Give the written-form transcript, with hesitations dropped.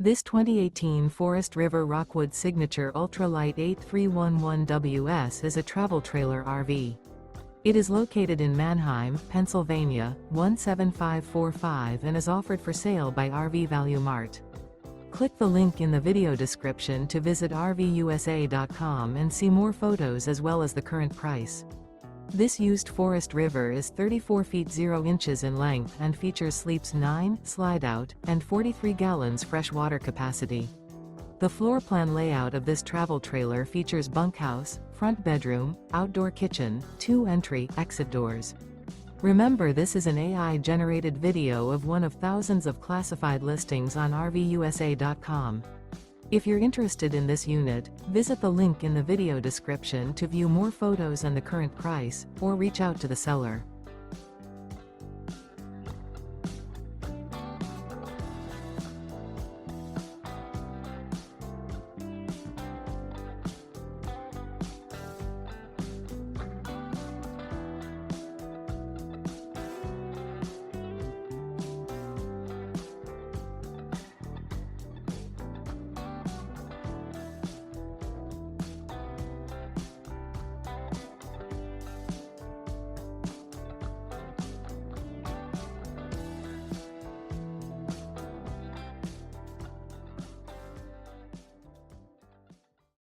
This 2018 Forest River Rockwood Signature Ultralight 8311WS is a travel trailer RV. It is located in Manheim, Pennsylvania, 17545 and is offered for sale by RV Value Mart. Click the link in the video description to visit RVUSA.com and see more photos as well as the current price. This used Forest River is 34 feet 0 inches in length and features sleeps 9, Slideout, and 43 gallons fresh water capacity. The floor plan layout of this travel trailer features bunkhouse, front bedroom, outdoor kitchen, 2 entry/exit doors. Remember, this is an AI-generated video of one of thousands of classified listings on RVUSA.com. If you're interested in this unit, visit the link in the video description to view more photos and the current price, or reach out to the seller.